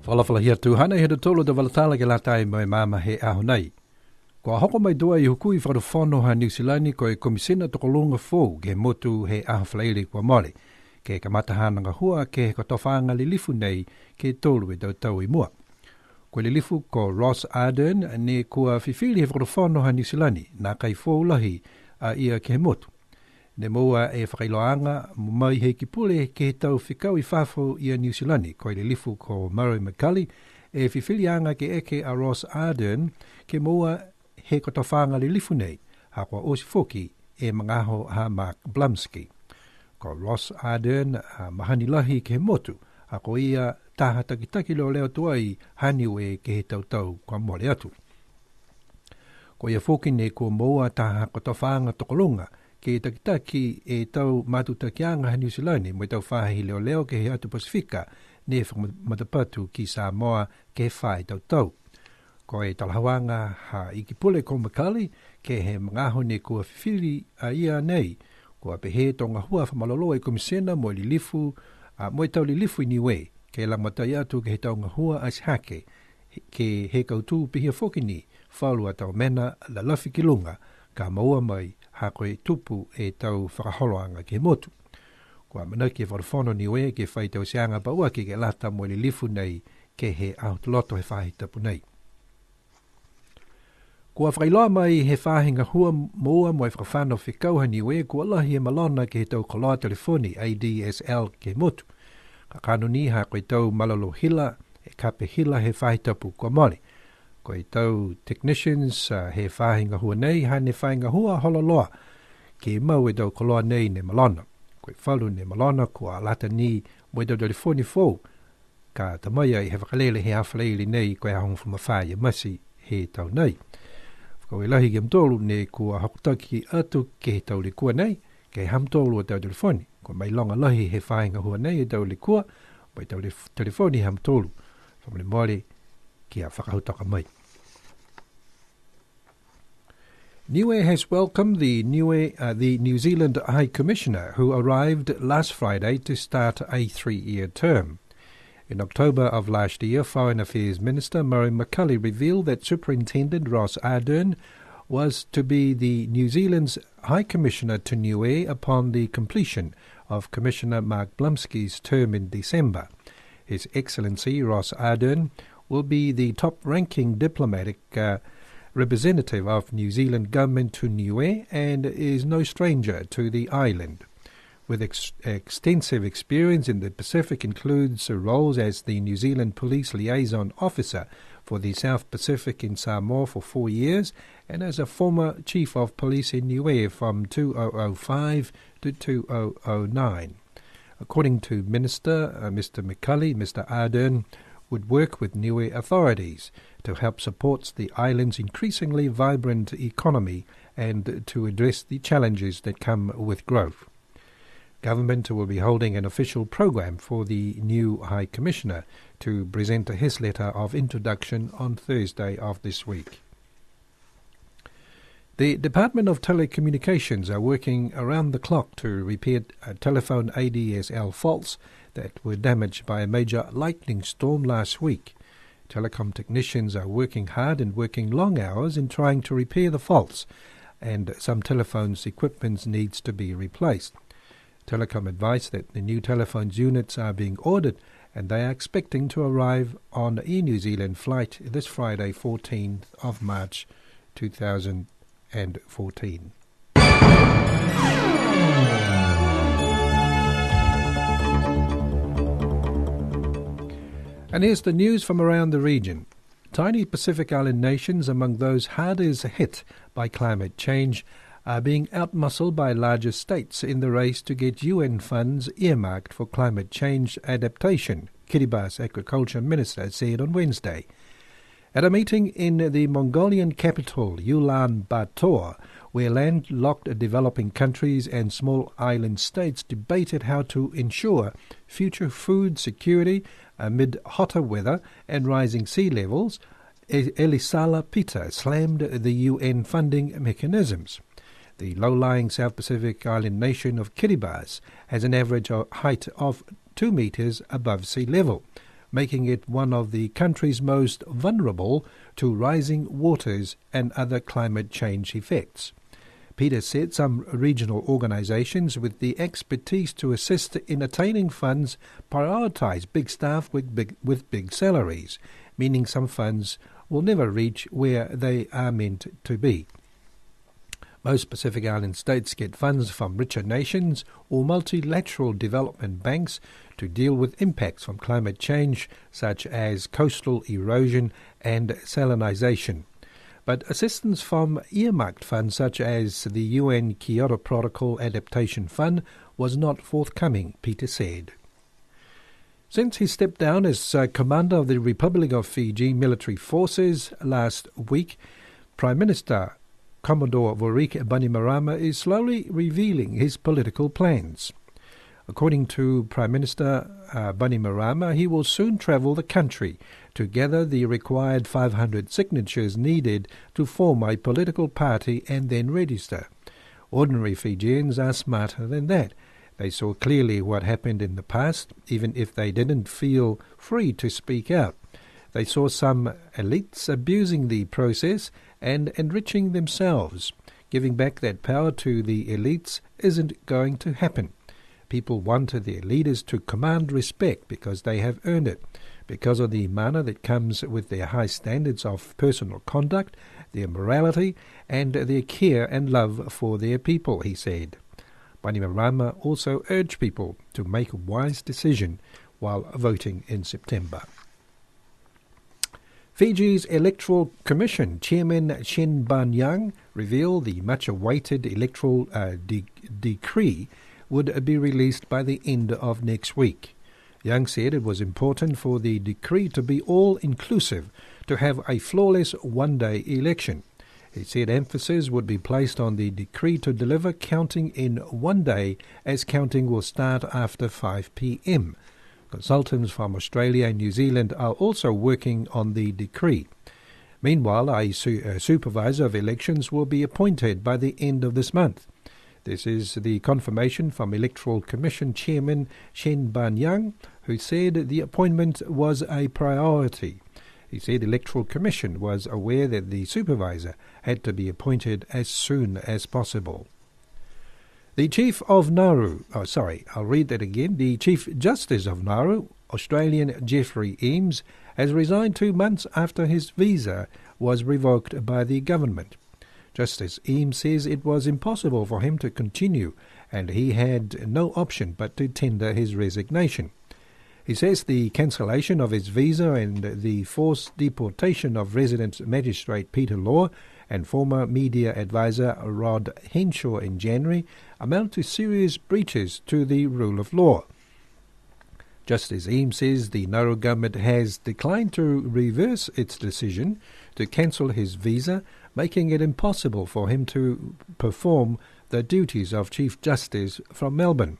Whalawhala hia tuhana he tolo de walatala ke latai mai mama he aho nei. Kua hoko mai doa I hukui whakawhono ha New Zealand ko e komisina tokolonga fōu ke motu he aho whalaili kua mole. Ke kamatahana hua ke he kotowhanga lilifu nei ke tolu e tau I mua. Ko lilifu ko Ross Arden ne kua whiwhili he whakawhono ha New Zealand na kai fōu lahi a ia ke he motu. Ne moa e whakailoanga mai he kipule ke he tau whikau I whafo ia New Zealand ko le lifu ko Murray McCully e whiwhilianga ke eke a Ross Arden ke moa he kotowhanga le lifu nei ha kwa osi foki e mangaho ha Mark Blumski. Ko Ross Arden mahani lahi ke he motu ha ko ia taha takitaki leo tuai haniwe ke he tau kwa mole atu. Ko ia foki ne ko moa taha kotowhanga tokolonga ke takitaki e tau matutakianga ha New Zealand mo tau whahi leo ke he atu Pasifika ne whakamatapatu ki Samoa ke whai tau. Ko e talahawanga ha ikipule ko Makali ke he mangaho ne kua whiwhiri a ia nei kua pehe tonga hua whamalolo e komisena mo lilifu mo tau lilifu I Niue ke langmatai atu ke he taunga hua as hake ke he kautu pihia whokini whaulu a tau mena la lafi ki lunga ka maua mai ha koe tupu e tau whakaholoanga ke motu. Kua manaki e wharafono Niue ke whai tau seanga paua ke lata mo lilifu nei ke he autoloto he whahi tapu nei. Kua whailoa mai he whahinga hua moa mo e whakawhano whikau ha Niue kua lahi e malona ke he tau koloa telefoni ADSL ke motu. Ka kanoni ha koe tau malalo hila e kape hila he whahi tapu kua mole. Ko I tau technicians he whahinga hua nei ha ne whahinga hua hololoa ke mau e tau koloa nei ne malona. Ko I whalu ne malona kua lata ni mo e tau telefoni fōu ka tamaia I he whakalele he hawhaleili nei ko e ahong whamawhai masi he tau nei. Ko I lahi ke mtolu ne kua hakutaki atu ke he tau likua nei ke hamtolu o tau telefoni. Ko mai longa lahi he whahinga hua nei e tau likua mo e tau telefoni hamtolu. Whamale mole ki a whakahutaka mai. Niue has welcomed the New Zealand High Commissioner who arrived last Friday to start a 3-year term. In October of last year, Foreign Affairs Minister Murray McCully revealed that Superintendent Ross Arden was to be the New Zealand's High Commissioner to Niue upon the completion of Commissioner Mark Blumski's term in December. His Excellency Ross Arden will be the top-ranking diplomatic representative of New Zealand government to Niue and is no stranger to the island. With extensive experience in the Pacific includes roles as the New Zealand Police Liaison Officer for the South Pacific in Samoa for 4 years and as a former Chief of Police in Niue from 2005 to 2009. According to Minister Mr. McCully, Mr. Arden would work with Niue authorities to help support the island's increasingly vibrant economy and to address the challenges that come with growth. Government will be holding an official program for the new High Commissioner to present his letter of introduction on Thursday of this week. The Department of Telecommunications are working around the clock to repair telephone ADSL faults that were damaged by a major lightning storm last week. Telecom technicians are working hard and working long hours in trying to repair the faults, and some telephones' equipment needs to be replaced. Telecom advised that the new telephones units are being ordered and they are expecting to arrive on a New Zealand flight this Friday, 14th of March 2014. And here's the news from around the region. Tiny Pacific Island nations among those hardest hit by climate change are being outmuscled by larger states in the race to get UN funds earmarked for climate change adaptation, Kiribati's Agriculture Minister said on Wednesday. At a meeting in the Mongolian capital, Ulaanbaatar, where landlocked developing countries and small island states debated how to ensure future food security amid hotter weather and rising sea levels, Elisala Peter slammed the UN funding mechanisms. The low-lying South Pacific island nation of Kiribati has an average height of 2 meters above sea level, making it one of the countries most vulnerable to rising waters and other climate change effects. Peter said some regional organisations with the expertise to assist in attaining funds prioritise big staff with big salaries, meaning some funds will never reach where they are meant to be. Most Pacific Island states get funds from richer nations or multilateral development banks to deal with impacts from climate change, such as coastal erosion and salinisation. But assistance from earmarked funds such as the UN Kyoto Protocol Adaptation Fund was not forthcoming, Peter said. Since he stepped down as commander of the Republic of Fiji military forces last week, Prime Minister Commodore Vorik Bainimarama is slowly revealing his political plans. According to Prime Minister Bainimarama, he will soon travel the country to gather the required 500 signatures needed to form a political party and then register. Ordinary Fijians are smarter than that. They saw clearly what happened in the past, even if they didn't feel free to speak out. They saw some elites abusing the process and enriching themselves. Giving back that power to the elites isn't going to happen. People want their leaders to command respect because they have earned it, because of the mana that comes with their high standards of personal conduct, their morality, and their care and love for their people, he said. Bainimarama also urged people to make a wise decision while voting in September. Fiji's Electoral Commission Chairman Chen Ban-yang revealed the much-awaited electoral decree would be released by the end of next week. Yang said it was important for the decree to be all-inclusive, to have a flawless one-day election. He said emphasis would be placed on the decree to deliver counting in one day, as counting will start after 5 p.m. Consultants from Australia and New Zealand are also working on the decree. Meanwhile, a supervisor of elections will be appointed by the end of this month. This is the confirmation from Electoral Commission Chairman Chen Ban-yang, who said the appointment was a priority. He said the Electoral Commission was aware that the supervisor had to be appointed as soon as possible. The Chief of Nauru, The Chief Justice of Nauru, Australian Geoffrey Eames, has resigned 2 months after his visa was revoked by the government. Justice Eames says it was impossible for him to continue and he had no option but to tender his resignation. He says the cancellation of his visa and the forced deportation of resident magistrate Peter Law and former media advisor Rod Henshaw in January amount to serious breaches to the rule of law. Justice Eames says the Nauru government has declined to reverse its decision to cancel his visa, making it impossible for him to perform the duties of Chief Justice from Melbourne.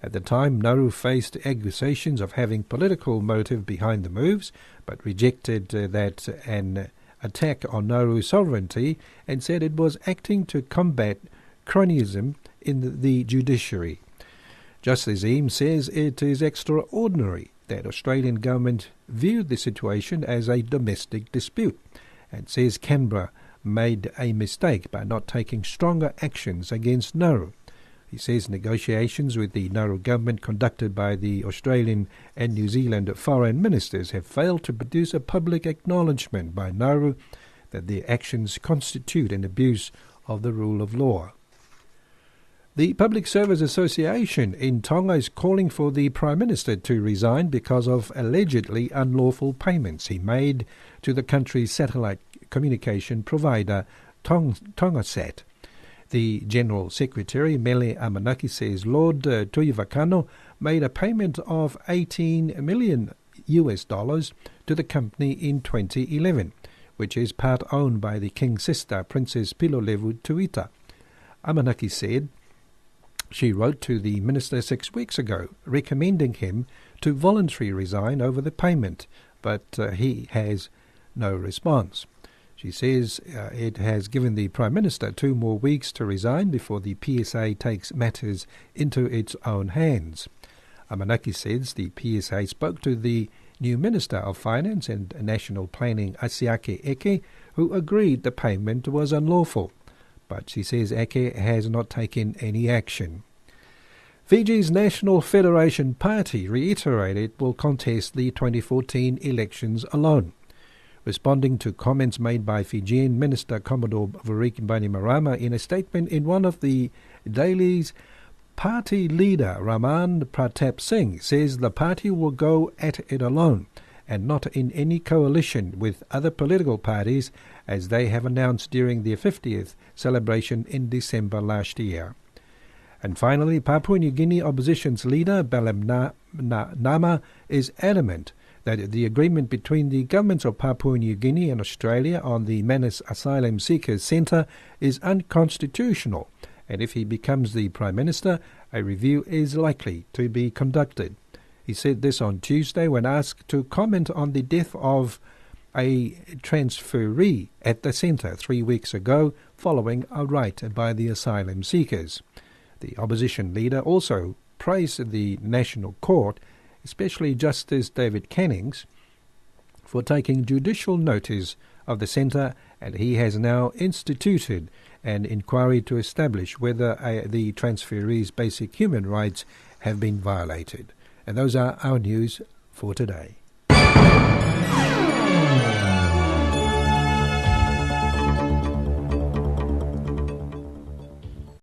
At the time, Nauru faced accusations of having political motive behind the moves, but rejected that an attack on Nauru's sovereignty and said it was acting to combat cronyism in the judiciary. Justice Eames says it is extraordinary that Australian government viewed the situation as a domestic dispute and says Canberra made a mistake by not taking stronger actions against Nauru. He says negotiations with the Nauru government conducted by the Australian and New Zealand foreign ministers have failed to produce a public acknowledgement by Nauru that their actions constitute an abuse of the rule of law. The Public Service Association in Tonga is calling for the Prime Minister to resign because of allegedly unlawful payments he made to the country's satellite communication provider, Tongasat. The General Secretary, Mele Amanaki, says Lord Tuivakano made a payment of $18 million to the company in 2011, which is part owned by the King's sister, Princess Pilolevu Tuita. Amanaki said she wrote to the minister 6 weeks ago, recommending him to voluntarily resign over the payment, but he has no response. She says it has given the Prime Minister 2 more weeks to resign before the PSA takes matters into its own hands. Amanaki says the PSA spoke to the new Minister of Finance and National Planning Asiake Eke, who agreed the payment was unlawful. But she says Eke has not taken any action. Fiji's National Federation Party reiterated it will contest the 2014 elections alone. Responding to comments made by Fijian Minister Commodore Varik Bainimarama in a statement in one of the dailies, party leader Raman Pratap Singh says the party will go at it alone and not in any coalition with other political parties, as they have announced during their 50th celebration in December last year. And finally, Papua New Guinea opposition's leader Balam Nama is adamant that the agreement between the governments of Papua New Guinea and Australia on the Manus Asylum Seekers Centre is unconstitutional, and if he becomes the Prime Minister, a review is likely to be conducted. He said this on Tuesday when asked to comment on the death of a transferee at the centre 3 weeks ago following a raid by the asylum seekers. The opposition leader also praised the National Court, especially Justice David Cannings, for taking judicial notice of the centre, and he has now instituted an inquiry to establish whether the transferees' basic human rights have been violated. And those are our news for today.